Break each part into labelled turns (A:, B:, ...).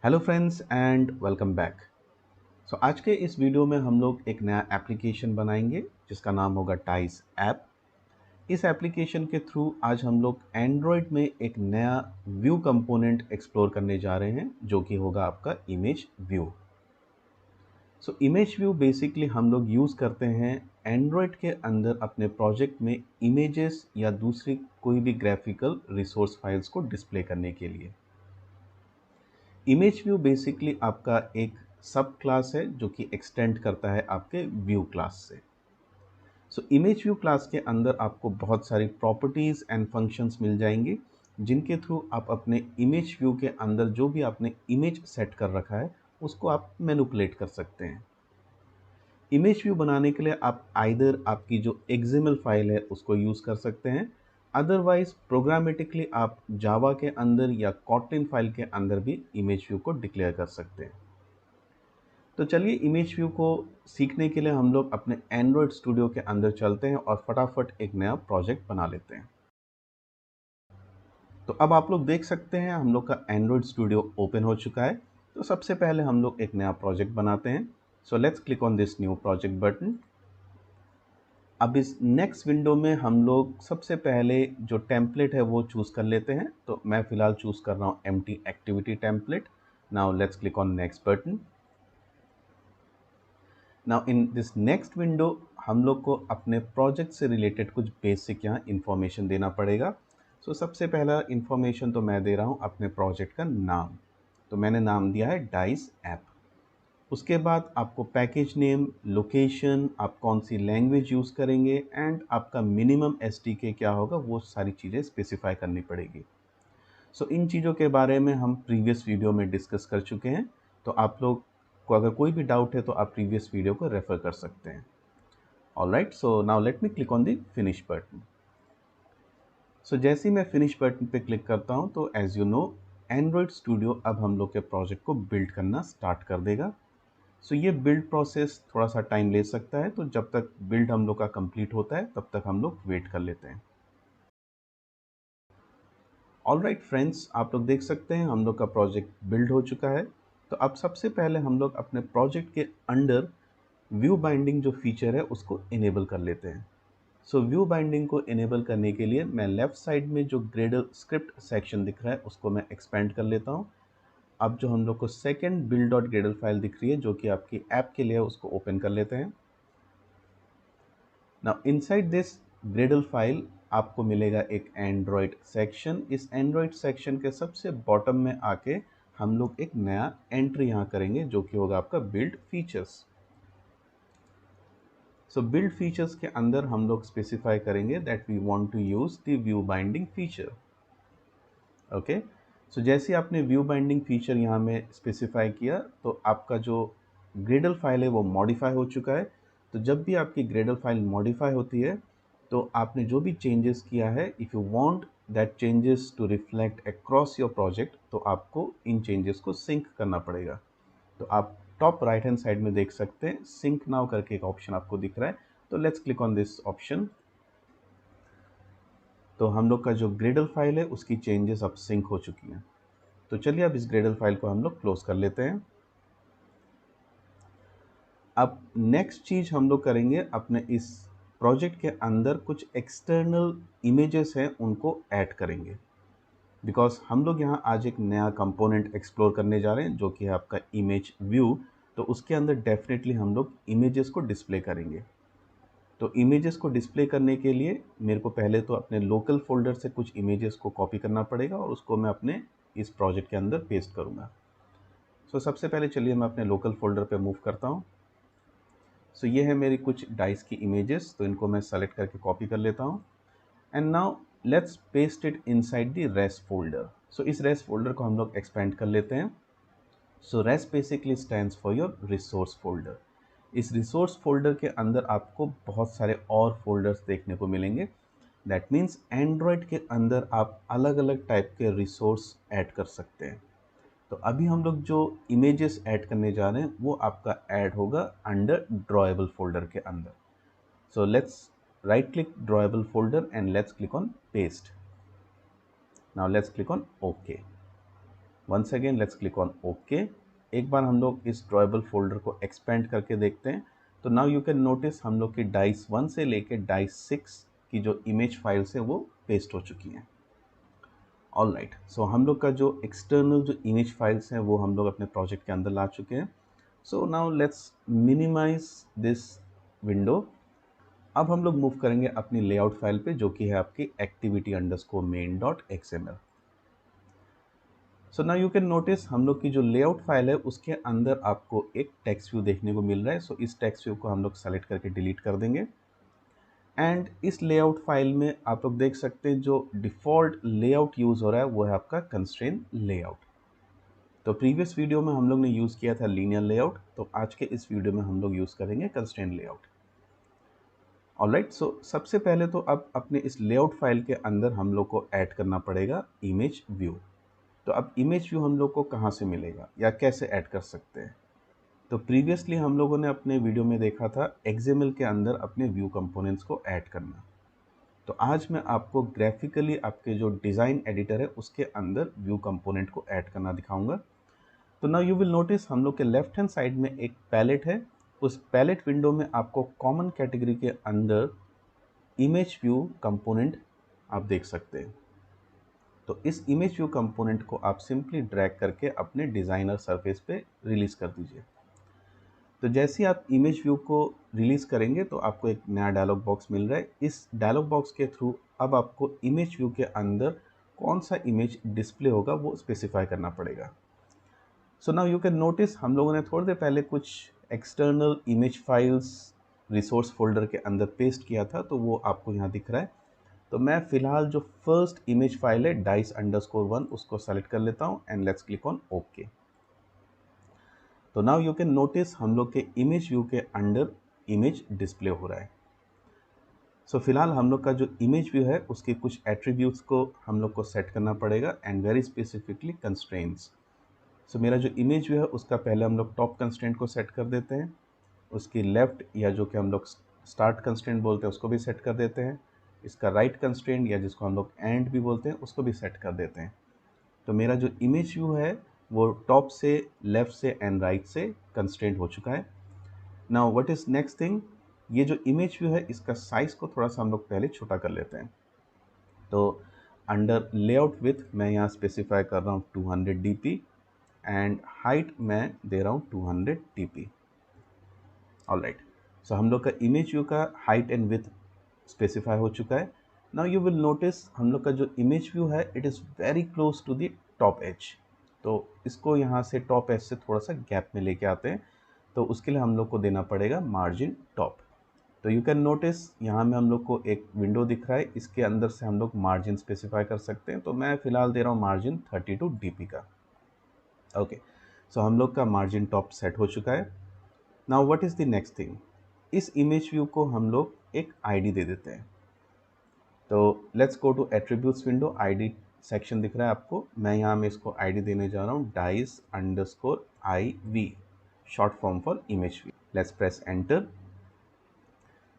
A: Hello friends and welcome back. आज के इस वीडियो में हम लोग एक नया एप्लीकेशन बनाएंगे जिसका नाम होगा डाइस ऐप। इस एप्लीकेशन के थ्रू आज हम लोग एंड्रॉयड में एक नया व्यू कंपोनेंट एक्सप्लोर करने जा रहे हैं जो कि होगा आपका image view. Image view basically हम लोग यूज़ करते हैं एंड्रॉयड के अंदर अपने प्रोजेक्ट में इमेजेस या दूसरी कोई भी ग्राफिकल रिसोर्स फाइल्स को डिस्प्ले करने के लिए। इमेज व्यू बेसिकली आपका एक सब क्लास है जो कि एक्सटेंड करता है आपके व्यू क्लास से। इमेज व्यू क्लास के अंदर आपको बहुत सारी प्रॉपर्टीज़ एंड फंक्शंस मिल जाएंगे जिनके थ्रू आप अपने इमेज व्यू के अंदर जो भी आपने इमेज सेट कर रखा है उसको आप मैनिपुलेट कर सकते हैं। इमेज व्यू बनाने के लिए आप आइदर आपकी जो एक्सएमएल फाइल है उसको यूज़ कर सकते हैं, अदरवाइज प्रोग्रामेटिकली आप जावा के अंदर या कॉटलिन फाइल के अंदर भी इमेज व्यू को डिक्लेयर कर सकते हैं। तो चलिए इमेज व्यू को सीखने के लिए हम लोग अपने एंड्रॉयड स्टूडियो के अंदर चलते हैं और फटाफट एक नया प्रोजेक्ट बना लेते हैं। तो अब आप लोग देख सकते हैं हम लोग का एंड्रॉयड स्टूडियो ओपन हो चुका है। तो सबसे पहले हम लोग एक नया प्रोजेक्ट बनाते हैं। Let's click on this new project button. अब इस नेक्स्ट विंडो में हम लोग सबसे पहले जो टेम्पलेट है वो चूज़ कर लेते हैं। तो मैं फ़िलहाल चूज़ कर रहा हूँ empty activity template. Now let's click on next button. Now in this next window हम लोग को अपने प्रोजेक्ट से रिलेटेड कुछ बेसिक यहाँ इन्फॉर्मेशन देना पड़ेगा। सबसे पहला इन्फॉर्मेशन तो मैं दे रहा हूँ अपने प्रोजेक्ट का नाम। तो मैंने नाम दिया है डाइस ऐप। उसके बाद आपको पैकेज नेम, लोकेशन, आप कौन सी लैंग्वेज यूज़ करेंगे एंड आपका मिनिमम एसडीके क्या होगा वो सारी चीज़ें स्पेसिफाई करनी पड़ेगी। इन चीज़ों के बारे में हम प्रीवियस वीडियो में डिस्कस कर चुके हैं। तो आप लोग को अगर कोई भी डाउट है तो आप प्रीवियस वीडियो को रेफ़र कर सकते हैं। Alright, so now let me click on the finish button. जैसे ही मैं फिनिश बटन पे क्लिक करता हूँ तो as you know Android studio अब हम लोग के प्रोजेक्ट को बिल्ड करना स्टार्ट कर देगा। ये बिल्ड प्रोसेस थोड़ा सा टाइम ले सकता है, तो जब तक बिल्ड हम लोग का कंप्लीट होता है तब तक हम लोग वेट कर लेते हैं। ऑलराइट फ्रेंड्स, आप लोग देख सकते हैं हम लोग का प्रोजेक्ट बिल्ड हो चुका है। तो अब सबसे पहले हम लोग अपने प्रोजेक्ट के अंडर व्यू बाइंडिंग जो फीचर है उसको इनेबल कर लेते हैं। व्यू बाइंडिंग को इनेबल करने के लिए मैं लेफ़्ट साइड में जो ग्रेडल स्क्रिप्ट सेक्शन दिख रहा है उसको मैं एक्सपेंड कर लेता हूँ। अब जो हम लोग को second build dot Gradle file दिख रही है जो कि आपकी ऐप के लिए है उसको ओपन कर लेते हैं। Now inside this Gradle file आपको मिलेगा एक एंड्रॉयड सेक्शन। इस एंड्रॉयड सेक्शन के सबसे बॉटम में आके हम लोग एक नया एंट्री यहाँ करेंगे जो कि होगा आपका बिल्ड फीचर्स। बिल्ड फीचर्स के अंदर हम लोग स्पेसिफाई करेंगे that we want to use the view binding feature. Okay, जैसे आपने व्यू बाइंडिंग फीचर यहाँ में स्पेसिफाई किया तो आपका जो ग्रेडल फाइल है वो मॉडिफाई हो चुका है। तो जब भी आपकी ग्रेडल फाइल मॉडिफाई होती है तो आपने जो भी चेंजेस किया है, if you want that changes to reflect across your project, तो आपको इन चेंजेस को सिंक करना पड़ेगा। तो आप टॉप राइट हैंड साइड में देख सकते हैं सिंक नाउ करके एक ऑप्शन आपको दिख रहा है। तो let's click on this option. तो हम लोग का जो ग्रेडल फाइल है उसकी चेंजेस अब सिंक हो चुकी हैं। तो चलिए अब इस ग्रेडल फाइल को हम लोग क्लोज कर लेते हैं। अब नेक्स्ट चीज़ हम लोग करेंगे, अपने इस प्रोजेक्ट के अंदर कुछ एक्सटर्नल इमेजेस हैं उनको ऐड करेंगे। बिकॉज हम लोग यहाँ आज एक नया कंपोनेंट एक्सप्लोर करने जा रहे हैं जो कि है आपका इमेज व्यू। तो उसके अंदर डेफिनेटली हम लोग इमेजेस को डिस्प्ले करेंगे। तो इमेजेस को डिस्प्ले करने के लिए मेरे को पहले तो अपने लोकल फोल्डर से कुछ इमेजेस को कॉपी करना पड़ेगा और उसको मैं अपने इस प्रोजेक्ट के अंदर पेस्ट करूँगा। सबसे पहले चलिए मैं अपने लोकल फोल्डर पे मूव करता हूँ। ये है मेरी कुछ डाइस की इमेजेस, तो इनको मैं सेलेक्ट करके कॉपी कर लेता हूँ। And now let's paste it inside the res folder. इस रेस फोल्डर को हम लोग एक्सपेंड कर लेते हैं। Res basically stands for your resource folder. इस रिसोर्स फोल्डर के अंदर आपको बहुत सारे और फोल्डर्स देखने को मिलेंगे। दैट मीन्स एंड्रॉयड के अंदर आप अलग अलग टाइप के रिसोर्स ऐड कर सकते हैं। तो अभी हम लोग जो इमेजेस ऐड करने जा रहे हैं वो आपका ऐड होगा अंडर ड्रॉएबल फोल्डर के अंदर। Let's right click drawable folder and let's click on paste. Now let's click on okay. Once again let's click on okay. एक बार हम लोग इस ड्रॉएबल फोल्डर को एक्सपेंड करके देखते हैं। तो नाउ यू कैन नोटिस हम लोग की डाइस 1 से लेके डाइस 6 की जो इमेज फाइल्स है वो पेस्ट हो चुकी हैं। ऑल राइट, सो हम लोग का जो एक्सटर्नल जो इमेज फाइल्स हैं वो हम लोग अपने प्रोजेक्ट के अंदर ला चुके हैं। So now let's minimize this window. अब हम लोग मूव करेंगे अपनी लेआउट फाइल पे, जो कि है आपकी activity_main.xml। So now you can notice हम लोग की जो लेआउट फाइल है उसके अंदर आपको एक टेक्स्ट व्यू देखने को मिल रहा है। सो इस टेक्स्ट व्यू को हम लोग सेलेक्ट करके डिलीट कर देंगे। एंड इस लेआउट फाइल में आप लोग देख सकते हैं जो डिफ़ॉल्ट लेआउट यूज़ हो रहा है वो है आपका कंस्ट्रेंट लेआउट। तो प्रीवियस वीडियो में हम लोग ने यूज़ किया था लीनियर लेआउट, तो आज के इस वीडियो में हम लोग यूज़ करेंगे कंस्ट्रेंट लेआउट। ऑलराइट, सो सबसे पहले तो अब अपने इस लेआउट फाइल के अंदर हम लोग को ऐड करना पड़ेगा इमेज व्यू। तो अब इमेज व्यू हम लोग को कहाँ से मिलेगा या कैसे ऐड कर सकते हैं? तो प्रीवियसली हम लोगों ने अपने वीडियो में देखा था XML के अंदर अपने व्यू कंपोनेंट्स को ऐड करना। तो आज मैं आपको ग्राफिकली आपके जो डिज़ाइन एडिटर है उसके अंदर व्यू कंपोनेंट को ऐड करना दिखाऊंगा। तो नाउ यू विल नोटिस हम लोग के लेफ्ट हैंड साइड में एक पैलेट है। उस पैलेट विंडो में आपको कॉमन कैटेगरी के अंदर इमेज व्यू कंपोनेंट आप देख सकते हैं। तो इस इमेज व्यू कंपोनेंट को आप सिंपली ड्रैग करके अपने डिज़ाइनर सरफेस पे रिलीज कर दीजिए। तो जैसे ही आप इमेज व्यू को रिलीज करेंगे तो आपको एक नया डायलॉग बॉक्स मिल रहा है। इस डायलॉग बॉक्स के थ्रू अब आपको इमेज व्यू के अंदर कौन सा इमेज डिस्प्ले होगा वो स्पेसिफाई करना पड़ेगा। So now you can notice हम लोगों ने थोड़ी देर पहले कुछ external image files resource folder के अंदर पेस्ट किया था, तो वो आपको यहाँ दिख रहा है। तो मैं फिलहाल जो फर्स्ट इमेज फाइल है dice_1 उसको सेलेक्ट कर लेता हूँ and let's click on okay. तो नाउ यू कैन नोटिस हम लोग के इमेज व्यू के अंडर इमेज डिस्प्ले हो रहा है। सो फिलहाल हम लोग का जो इमेज व्यू है उसके कुछ एट्रीब्यूट्स को हम लोग को सेट करना पड़ेगा एंड वेरी स्पेसिफिकली कंस्ट्रेंट्स। सो मेरा जो इमेज व्यू है उसका पहले हम लोग टॉप कंस्ट्रेंट को सेट कर देते हैं। उसकी लेफ़्ट या जो कि हम लोग स्टार्ट कंस्ट्रेंट बोलते हैं उसको भी सेट कर देते हैं। इसका राइट कंस्ट्रेंट या जिसको हम लोग एंड भी बोलते हैं उसको भी सेट कर देते हैं। तो मेरा जो इमेज व्यू है वो टॉप से, लेफ़्ट से एंड राइट से कंस्ट्रेंट हो चुका है। Now what is next thing, ये जो इमेज व्यू है इसका साइज़ को थोड़ा सा हम लोग पहले छोटा कर लेते हैं। तो अंडर लेआउट विथ मैं यहाँ स्पेसिफाई कर रहा हूँ 200 dp एंड हाइट मैं दे रहा हूँ 200 dp। ऑलराइट, सो हम लोग का इमेज व्यू का हाइट एंड विथ स्पेसिफाई हो चुका है। नाउ यू विल नोटिस हम लोग का जो इमेज व्यू है it is very close to the top edge. तो इसको यहाँ से टॉप एज से थोड़ा सा गैप में लेके आते हैं। तो उसके लिए हम लोग को देना पड़ेगा मार्जिन टॉप। तो यू कैन नोटिस यहाँ में हम लोग को एक विंडो दिख रहा है, इसके अंदर से हम लोग मार्जिन स्पेसिफाई कर सकते हैं। तो मैं फ़िलहाल दे रहा हूँ मार्जिन 32 dp का। ओके, सो हम लोग का मार्जिन टॉप सेट हो चुका है। Now what is the next thing, इस इमेज व्यू को हम लोग एक आईडी दे देते हैं। तो let's go to attributes window, ID section दिख रहा है आपको। मैं यहाँ में इसको आईडी देने जा रहा हूँ dice_iv, short form for image view. Let's press enter.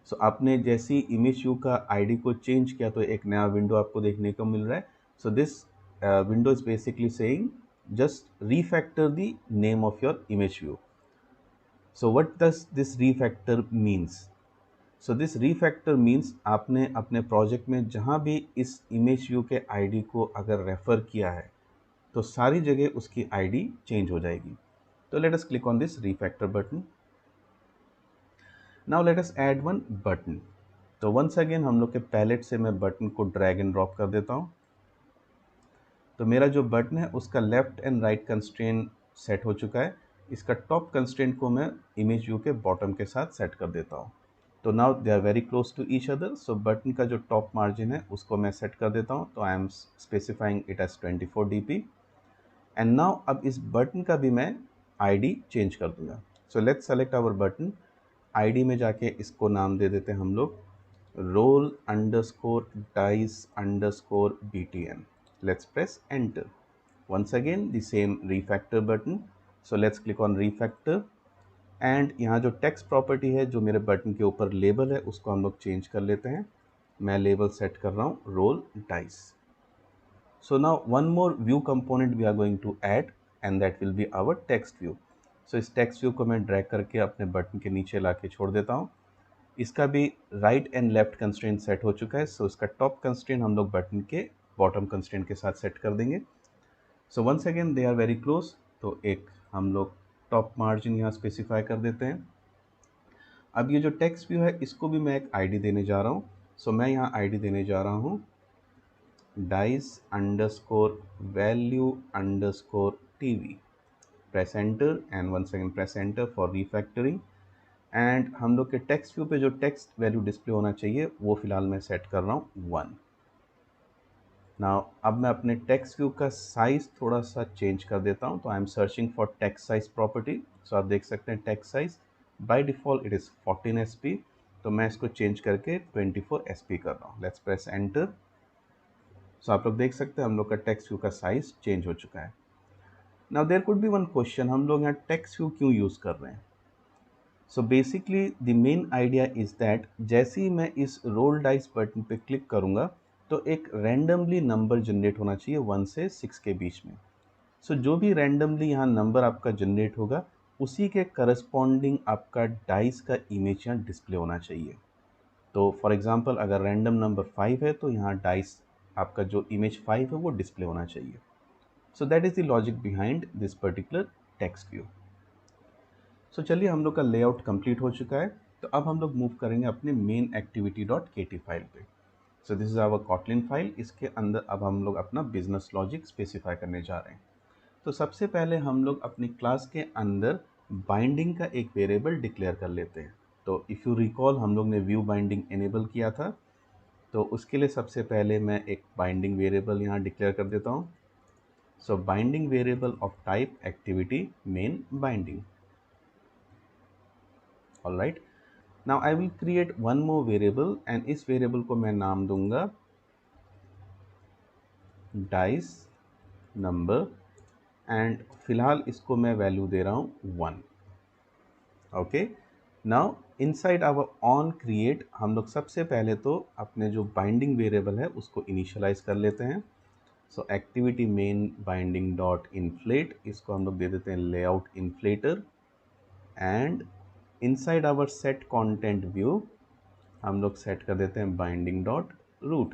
A: So आपने जैसी इमेज व्यू का आईडी को चेंज किया तो एक नया विंडो आपको देखने को मिल रहा है। So this window is basically saying just refactor the name of your image view. So what does this refactor means? So this refactor means आपने अपने प्रोजेक्ट में जहाँ भी इस इमेज व्यू के आईडी को अगर रेफ़र किया है तो सारी जगह उसकी आईडी चेंज हो जाएगी। तो let us click on this refactor button. Now let us add one button. तो वंस अगेन हम लोग के पैलेट से मैं बटन को ड्रैग एंड ड्रॉप कर देता हूँ। तो मेरा जो बटन है उसका left and right constraint set हो चुका है। इसका टॉप कंस्ट्रेंट को मैं इमेज व्यू के बॉटम के साथ सेट कर देता हूँ। तो now they are very close to each other. So button का जो टॉप मार्जिन है उसको मैं सेट कर देता हूँ। तो I am specifying it as 24 dp and now अब इस बटन का भी मैं आईडी चेंज कर दूंगा। So let's select our button. ID में जाके इसको नाम दे देते हैं हम लोग roll_dice_btn. Let's press enter. Once again the same refactor button. So let's click on refactor and यहाँ जो टेक्स्ट प्रॉपर्टी है जो मेरे बटन के ऊपर लेबल है उसको हम लोग चेंज कर लेते हैं। मैं लेबल सेट कर रहा हूँ roll dice. So now one more view component we are going to add and that will be our text view. So इस text view को मैं drag करके अपने बटन के नीचे ला के छोड़ देता हूँ. इसका भी right and left constraint set हो चुका है. सो इसका टॉप कंस्ट्रेंट हम लोग बटन के बॉटम कंस्ट्रेंट के साथ सेट कर देंगे. So once again they are very close. तो एक हम लोग टॉप मार्जिन यहाँ स्पेसिफाई कर देते हैं. अब ये जो टेक्स्ट व्यू है इसको भी मैं एक आईडी देने जा रहा हूँ. सो मैं यहाँ आईडी देने जा रहा हूँ dice underscore value underscore tv. Press enter and once again press enter for refactoring. And हम लोग के टेक्स्ट व्यू पे जो टेक्स्ट वैल्यू डिस्प्ले होना चाहिए वो फिलहाल मैं सेट कर रहा हूँ 1. नाउ अब मैं अपने टेक्स्ट व्यू का साइज थोड़ा सा चेंज कर देता हूँ. तो I am searching for text size property. So आप देख सकते हैं text size by default it is 14 SP. तो मैं इसको चेंज करके 24 SP कर रहा हूँ. Let's press enter. सो आप लोग देख सकते हैं हम लोग का टेक्स्ट व्यू का साइज चेंज हो चुका है. Now there could be one question, हम लोग यहाँ टेक्स्ट व्यू क्यों यूज़ कर रहे हैं? So basically the main idea is that जैसे ही मैं इस रोल डाइस बटन पे क्लिक करूँगा तो एक रैंडमली नंबर जनरेट होना चाहिए 1 से 6 के बीच में. सो जो भी रैंडमली यहाँ नंबर आपका जनरेट होगा उसी के करस्पॉन्डिंग आपका डाइस का इमेज यहाँ डिस्प्ले होना चाहिए. तो फॉर एग्जांपल अगर रैंडम नंबर 5 है तो यहाँ डाइस आपका जो इमेज 5 है वो डिस्प्ले होना चाहिए. So that is the logic behind this particular text view. So चलिए हम लोग का लेआउट कंप्लीट हो चुका है. तो अब हम लोग मूव करेंगे अपने main activity dot kt file पे. So this is our Kotlin file. इसके अंदर अब हम लोग अपना बिजनेस लॉजिक स्पेसिफाई करने जा रहे हैं. तो सबसे पहले हम लोग अपनी क्लास के अंदर बाइंडिंग का एक वेरिएबल डिक्लेयर कर लेते हैं. तो इफ़ यू रिकॉल हम लोग ने व्यू बाइंडिंग इनेबल किया था. तो उसके लिए सबसे पहले मैं एक बाइंडिंग वेरिएबल यहाँ डिक्लेयर कर देता हूँ. So binding variable of type activity main binding. All right. Now I will create one more variable and इस वेरिएबल को मैं नाम दूंगा डाइस नंबर एंड फिलहाल इसको मैं वैल्यू दे रहा हूँ 1. Okay. Now inside our on create हम लोग सबसे पहले तो अपने जो बाइंडिंग वेरिएबल है उसको इनिशियलाइज कर लेते हैं. सो activity main binding dot inflate, इसको हम लोग दे देते हैं layout inflater. And inside our set content view हम लोग सेट कर देते हैं binding dot root.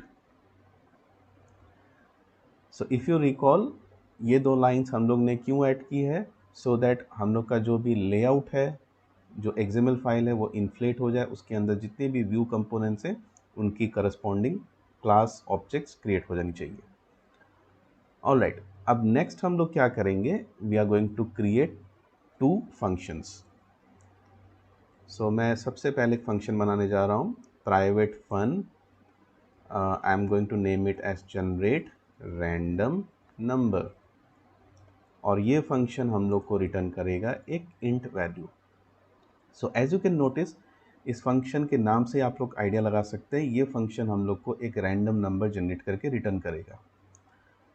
A: So if you recall ये दो लाइंस हम लोग ने क्यों ऐड की है? सो दैट हम लोग का जो भी लेआउट है, जो एक्सएमएल फाइल है वो इन्फ्लेट हो जाए, उसके अंदर जितने भी व्यू कंपोनेंट्स हैं उनकी करस्पॉन्डिंग क्लास ऑब्जेक्ट्स क्रिएट हो जानी चाहिए. All right. अब नेक्स्ट हम लोग क्या करेंगे? We are going to create 2 functions. So मैं सबसे पहले एक फंक्शन बनाने जा रहा हूँ private fun. I am going to name it as generate random number. और ये फंक्शन हम लोग को रिटर्न करेगा एक int value. So as you can notice इस फंक्शन के नाम से आप लोग आइडिया लगा सकते हैं ये फंक्शन हम लोग को एक रैंडम नंबर जनरेट करके रिटर्न करेगा.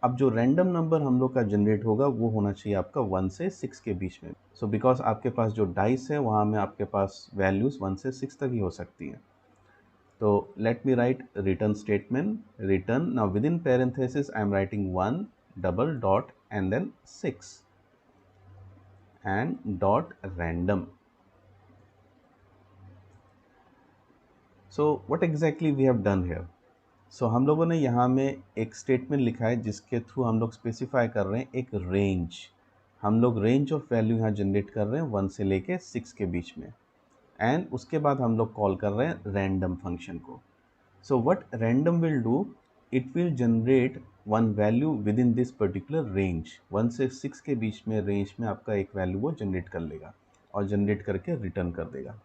A: अब जो रैंडम नंबर हम लोग का जनरेट होगा वो होना चाहिए आपका 1 से 6 के बीच में. सो बिकॉज आपके पास जो डाइस है वहाँ में आपके पास वैल्यूज़ 1 से 6 तक ही हो सकती हैं. तो let me write return statement, return. Now within parenthesis I am writing 1 double dot and then 6 and dot random. So what exactly we have done here? So हम लोगों ने यहाँ में एक स्टेटमेंट लिखा है जिसके थ्रू हम लोग स्पेसिफाई कर रहे हैं एक रेंज. हम लोग रेंज ऑफ वैल्यू यहाँ जनरेट कर रहे हैं 1 से लेके 6 के बीच में. एंड उसके बाद हम लोग कॉल कर रहे हैं रैंडम फंक्शन को. So what random will do, it will generate one value within this particular range. 1 से 6 के बीच में रेंज में आपका एक वैल्यू वो जनरेट कर लेगा और जनरेट करके रिटर्न कर देगा.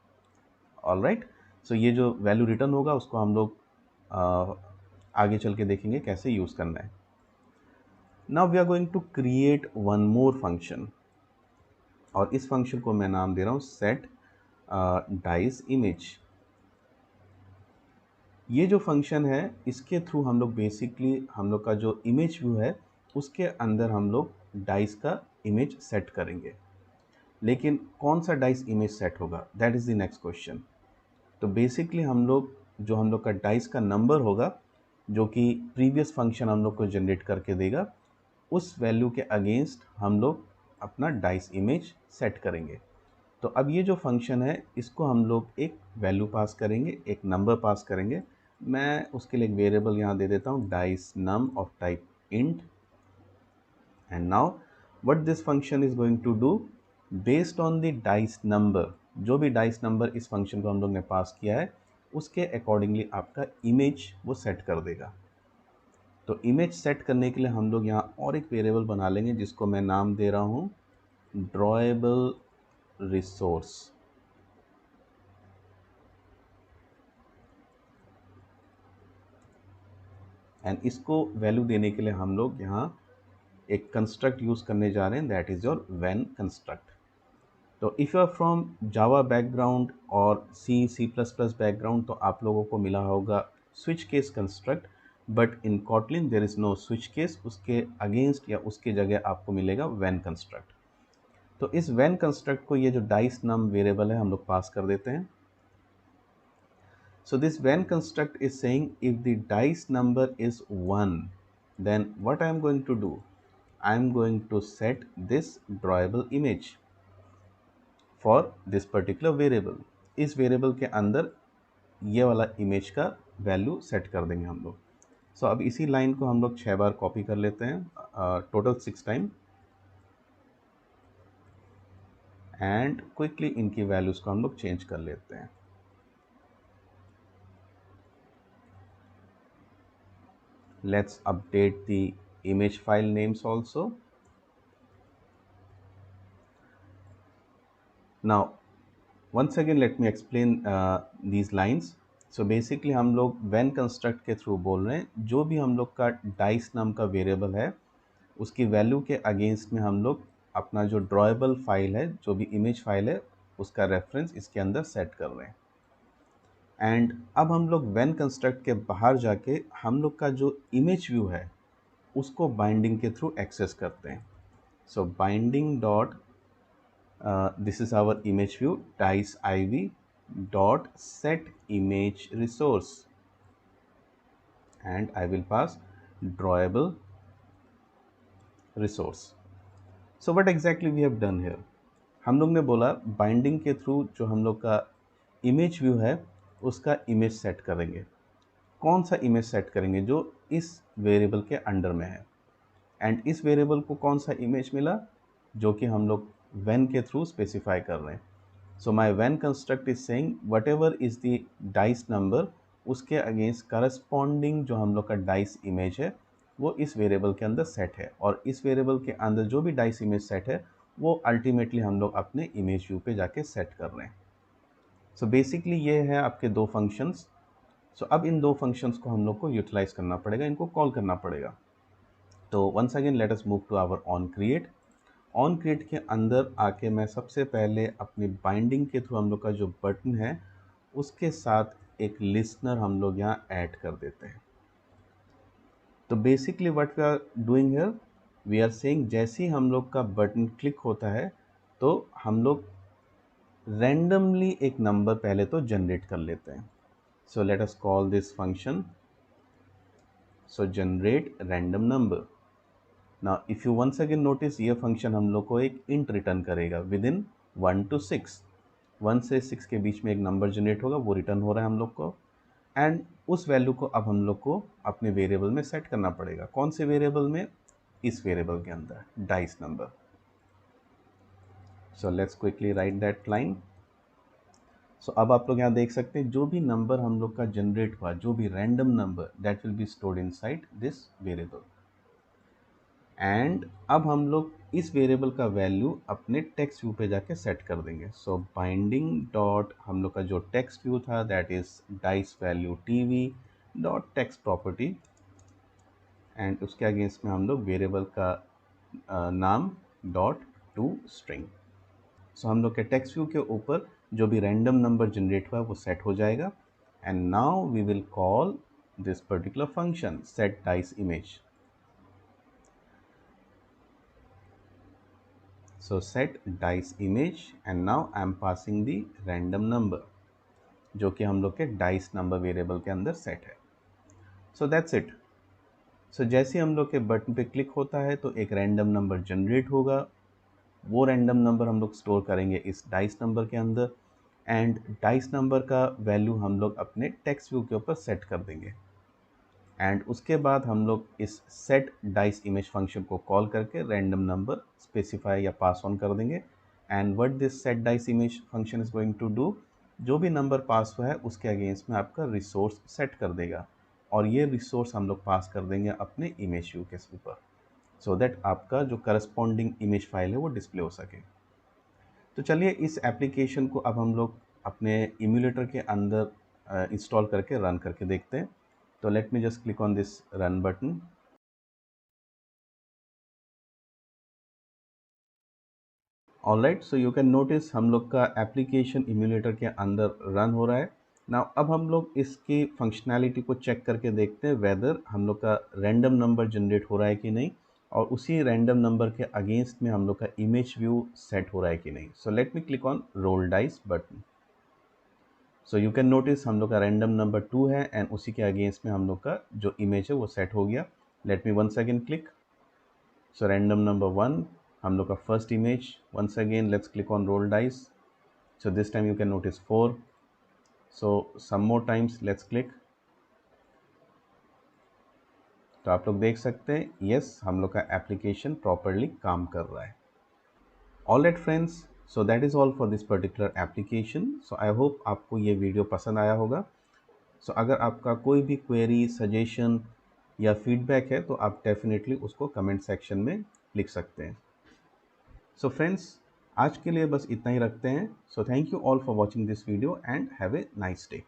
A: All right. सो ये जो वैल्यू रिटर्न होगा उसको हम लोग आगे चल के देखेंगे कैसे यूज़ करना है. Now we are going to create one more function और इस फंक्शन को मैं नाम दे रहा हूँ सेट डाइस इमेज. ये जो फंक्शन है इसके थ्रू हम लोग बेसिकली हम लोग का जो इमेज व्यू है उसके अंदर हम लोग डाइस का इमेज सेट करेंगे. लेकिन कौन सा डाइस इमेज सेट होगा, that is the next question. तो बेसिकली हम लोग जो हम लोग का डाइस का नंबर होगा जो कि प्रीवियस फंक्शन हम लोग को जनरेट करके देगा, उस वैल्यू के अगेंस्ट हम लोग अपना डाइस इमेज सेट करेंगे। तो अब ये जो फंक्शन है इसको हम लोग एक वैल्यू पास करेंगे, एक नंबर पास करेंगे। मैं उसके लिए एक वेरिएबल यहाँ दे देता हूँ dice num of type int. And now what this function is going to do, based on the dice number, जो भी डाइस नंबर इस फंक्शन को हम लोग ने पास किया है उसके अकॉर्डिंगली आपका इमेज वो सेट कर देगा। तो इमेज सेट करने के लिए हम लोग यहाँ और एक वेरिएबल बना लेंगे जिसको मैं नाम दे रहा हूँ ड्रॉएबल रिसोर्स। एंड इसको वैल्यू देने के लिए हम लोग यहाँ एक कंस्ट्रक्ट यूज़ करने जा रहे हैं, that is your when construct. तो if you are from Java background और सी प्लस प्लस बैकग्राउंड तो आप लोगों को मिला होगा switch case construct, but in Kotlin there is know switch case, उसके अगेंस्ट या उसके जगह आपको मिलेगा व्हेन कंस्ट्रक्ट। तो इस व्हेन कंस्ट्रक्ट को ये जो डाइस नम वेरिएबल है हम लोग पास कर देते हैं। So this when construct is saying if the dice number is 1, then what I am going to do? I am going to set this drawable image for this particular variable. इस variable के अंदर ये वाला image का value set कर देंगे हम लोग। सो अब इसी लाइन को हम लोग 6 बार कॉपी कर लेते हैं, टोटल 6 टाइम, एंड क्विकली इनकी वैल्यूज़ को हम लोग चेंज कर लेते हैं। Let's update the image file names also. Now once again let me explain these lines. So basically हम लोग when construct के थ्रू बोल रहे हैं, जो भी हम लोग का dice नाम का वेरिएबल है उसकी वैल्यू के अगेंस्ट में हम लोग अपना जो ड्रॉएबल फाइल है, जो भी इमेज फाइल है, उसका रेफरेंस इसके अंदर सेट कर रहे हैं। एंड अब हम लोग व्हेन कंस्ट्रक्ट के बाहर जाके हम लोग का जो इमेज व्यू है उसको बाइंडिंग के थ्रू एक्सेस करते हैं। So binding dot this is our image view dice iv dot set image resource, and I will pass drawable resource. So what exactly we have done here? हम लोग ने बोला binding के through जो हम लोग का इमेज व्यू है उसका इमेज सेट करेंगे। कौन सा इमेज सेट करेंगे? जो इस वेरिएबल के अंडर में है। एंड इस वेरिएबल को कौन सा इमेज मिला? जो कि हम लोग when के थ्रू स्पेसिफाई कर रहे हैं। सो माई when construct is saying what ever is the dice number, उसके अगेंस्ट करस्पॉन्डिंग जो हम लोग का डाइस इमेज है वो इस वेरिएबल के अंदर सेट है, और इस वेरिएबल के अंदर जो भी डाइस इमेज सेट है वो अल्टीमेटली हम लोग अपने इमेज व्यू पे जाके सेट कर रहे हैं। सो बेसिकली ये है आपके दो फंक्शंस। सो अब इन दो फंक्शंस को हम लोग को यूटिलाइज करना पड़ेगा, इनको कॉल करना पड़ेगा। तो once again let us move to our on create. On create के अंदर आके मैं सबसे पहले अपनी बाइंडिंग के थ्रू हम लोग का जो बटन है उसके साथ एक लिसनर हम लोग यहाँ ऐड कर देते हैं। तो basically what we are doing here, we are saying जैसे ही हम लोग का बटन क्लिक होता है तो हम लोग रैंडमली एक नंबर पहले तो जनरेट कर लेते हैं। So let us call this function so generate random number. Now if you once again notice ये फंक्शन हम लोग को एक इंट रिटर्न करेगा विद इन 1 to 6। 1 से 6 के बीच में एक नंबर जनरेट होगा, वो रिटर्न हो रहा है हम लोग को। एंड उस वैल्यू को अब हम लोग को अपने वेरिएबल में सेट करना पड़ेगा। कौन से वेरिएबल में? इस वेरिएबल के अंदर dice number. So let's quickly write that line. So अब आप लोग यहाँ देख सकते हैं जो भी नंबर हम लोग का जनरेट हुआ, जो भी random number, that will be stored inside this variable. And अब हम लोग इस वेरिएबल का वैल्यू अपने टेक्स्ट व्यू पे जाके सेट कर देंगे। सो बाइंडिंग डॉट हम लोग का जो टेक्स्ट व्यू था that is dice value TV dot text property, and उसके अगेंस्ट में हम लोग वेरिएबल का नाम डॉट टू स्ट्रिंग। सो हम लोग के टेक्स्ट व्यू के ऊपर जो भी रैंडम नंबर जनरेट हुआ है वो सेट हो जाएगा। And now we will call this particular function set dice image. So set dice image and now I am passing the random number जो कि हम लोग के dice number वेरिएबल के अंदर सेट है। So that's it. सो जैसे हम लोग के बटन पे क्लिक होता है तो एक रैंडम नंबर जनरेट होगा। वो रैंडम नंबर हम लोग स्टोर करेंगे इस डाइस नंबर के अंदर, एंड डाइस नंबर का वैल्यू हम लोग अपने टेक्स्ट व्यू के ऊपर सेट कर देंगे। एंड उसके बाद हम लोग इस सेट डाइस इमेज फंक्शन को कॉल करके रैंडम नंबर स्पेसिफाई या पास ऑन कर देंगे। And what this set dice image function is going to do, जो भी नंबर पास हुआ है उसके अगेंस्ट में आपका रिसोर्स सेट कर देगा, और ये रिसोर्स हम लोग पास कर देंगे अपने इमेज व्यू के ऊपर, सो दैट आपका जो करस्पॉन्डिंग इमेज फाइल है वो डिस्प्ले हो सके। तो चलिए इस एप्लीकेशन को अब हम लोग अपने इम्यूलेटर के अंदर इंस्टॉल करके रन करके देखते हैं। तो let me just click on this run button. Alright, so you can notice हम लोग का एप्लीकेशन इम्यूलेटर के अंदर रन हो रहा है। नाउ अब हम लोग इसकी फंक्शनैलिटी को चेक करके देखते हैं वेदर हम लोग का रैंडम नंबर जनरेट हो रहा है कि नहीं, और उसी रैंडम नंबर के अगेंस्ट में हम लोग का इमेज व्यू सेट हो रहा है कि नहीं। So let me click on roll dice button. So you can notice हम लोग का रैंडम नंबर 2 है, एंड उसी के अगेंस्ट में हम लोग का जो इमेज है वो सेट हो गया। Let me once again click. So random number 1, हम लोग का first image. Once again let's click on roll dice. So this time you can notice 4। So some more times let's click. तो आप लोग देख सकते हैं यस हम लोग का एप्लीकेशन प्रॉपरली काम कर रहा है। Alright friends, so that is all for this particular application. So I hope आपको ये वीडियो पसंद आया होगा। सो अगर आपका कोई भी क्वेरी, सजेशन या फीडबैक है तो आप डेफिनेटली उसको कमेंट सेक्शन में लिख सकते हैं। सो फ्रेंड्स, आज के लिए बस इतना ही रखते हैं। So thank you all for watching this video and have a nice day.